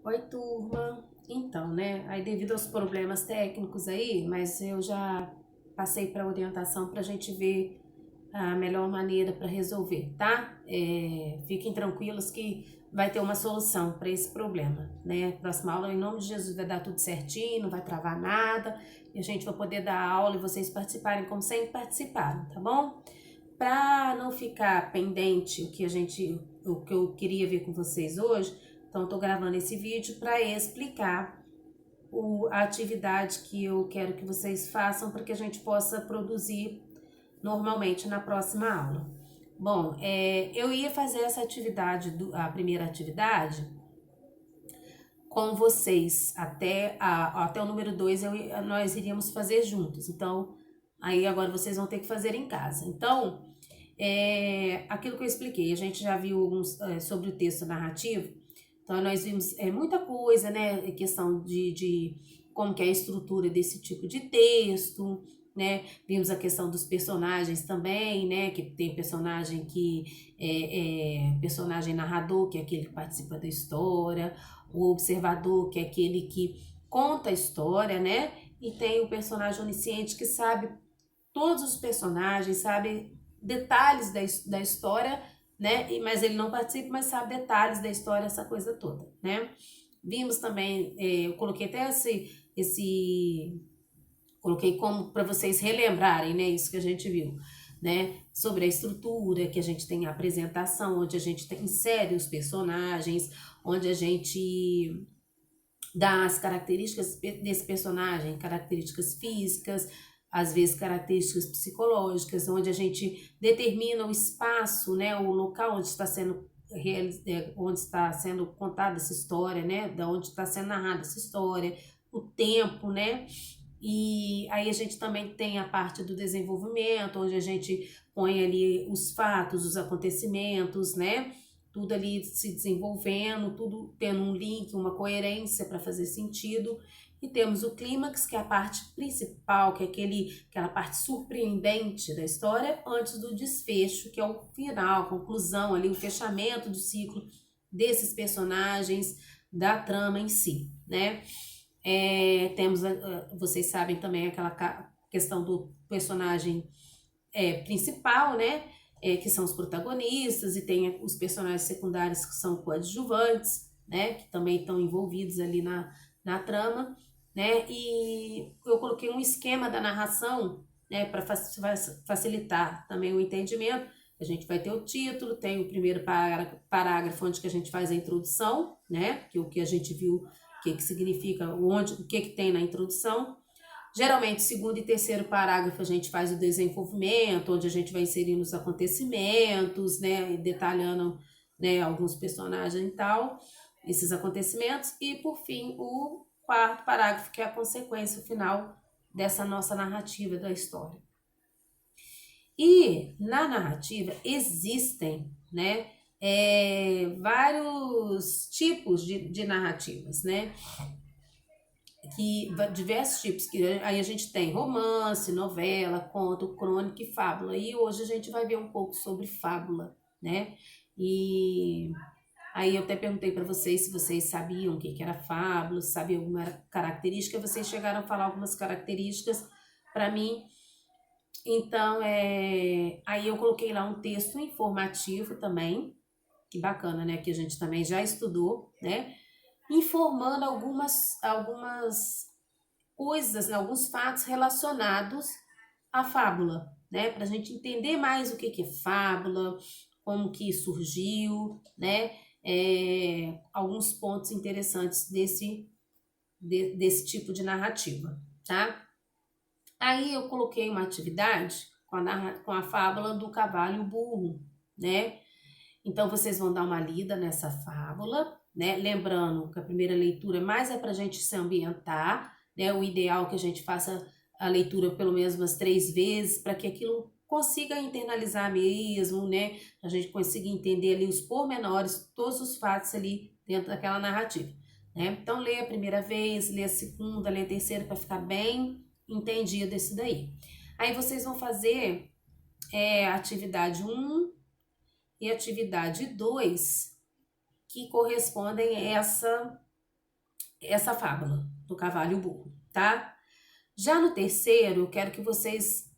Oi, turma. Então, né? Aí, devido aos problemas técnicos aí, mas eu já passei para orientação para a gente ver a melhor maneira para resolver, tá? Fiquem tranquilos que vai ter uma solução para esse problema, né? Próxima aula, em nome de Jesus, vai dar tudo certinho, não vai travar nada e a gente vai poder dar aula e vocês participarem como sempre participaram, tá bom? Para não ficar pendente o que eu queria ver com vocês hoje, então estou gravando esse vídeo para explicar a atividade que eu quero que vocês façam para que a gente possa produzir normalmente na próxima aula. Bom, eu ia fazer essa atividade, a primeira atividade, com vocês até o número 2 nós iríamos fazer juntos. Então, aí agora vocês vão ter que fazer em casa. Então, aquilo que eu expliquei, a gente já viu sobre o texto narrativo, então nós vimos muita coisa, né, questão de como que é a estrutura desse tipo de texto, né, vimos a questão dos personagens também, né, que tem personagem que personagem narrador, que é aquele que participa da história, o observador, que é aquele que conta a história, né, e tem o personagem onisciente que sabe todos os personagens, sabe detalhes da história, né? Mas ele não participa, mas sabe detalhes da história, essa coisa toda, né? Vimos também, eu coloquei até coloquei como para vocês relembrarem, né? Isso que a gente viu, né? Sobre a estrutura, que a gente tem a apresentação, onde a gente insere os personagens, onde a gente dá as características desse personagem, características físicas, às vezes características psicológicas, onde a gente determina o espaço, né, o local onde está sendo contada essa história, né, da onde está sendo narrada essa história, o tempo, né, e aí a gente também tem a parte do desenvolvimento, onde a gente põe ali os fatos, os acontecimentos, né? Tudo ali se desenvolvendo, tudo tendo um link, uma coerência para fazer sentido. E temos o clímax, que é a parte principal, que é aquela parte surpreendente da história, antes do desfecho, que é o final, a conclusão ali, o fechamento do ciclo desses personagens, da trama em si, né? Vocês sabem também aquela questão do personagem principal, né? Que são os protagonistas, e tem os personagens secundários que são coadjuvantes, né? Que também estão envolvidos ali na trama, né? E eu coloquei um esquema da narração, né? Para facilitar também o entendimento. A gente vai ter o título, tem o primeiro parágrafo onde que a gente faz a introdução, né? Que é o que a gente viu, o que significa, o que tem na introdução. Geralmente, segundo e terceiro parágrafo, a gente faz o desenvolvimento, onde a gente vai inserindo os acontecimentos, né, detalhando, né, alguns personagens e tal, esses acontecimentos. E, por fim, o quarto parágrafo, que é a consequência final dessa nossa narrativa da história. E na narrativa existem, né, vários tipos de narrativas, né? Diversos tipos, que aí a gente tem romance, novela, conto, crônica e fábula. E hoje a gente vai ver um pouco sobre fábula, né? E aí eu até perguntei para vocês se vocês sabiam o que era fábula, se sabiam alguma característica, vocês chegaram a falar algumas características para mim. Então, aí eu coloquei lá um texto informativo também, que bacana, né? Que a gente também já estudou, né? Informando algumas coisas, né, alguns fatos relacionados à fábula, né? Para a gente entender mais o que é fábula, como que surgiu, né? Alguns pontos interessantes desse tipo de narrativa, tá? Aí eu coloquei uma atividade com a fábula do cavalo e o burro, né? Então vocês vão dar uma lida nessa fábula, né? Lembrando que a primeira leitura mais é para a gente se ambientar, né? O ideal é que a gente faça a leitura pelo menos umas 3 vezes para que aquilo consiga internalizar mesmo, né? A gente consiga entender ali os pormenores, todos os fatos ali dentro daquela narrativa, né? Então leia a primeira vez, leia a segunda, leia a terceira para ficar bem entendido esse daí. Aí vocês vão fazer atividade 1 e atividade 2, que correspondem a essa fábula do cavalo e o burro, tá? Já no terceiro, eu quero que vocês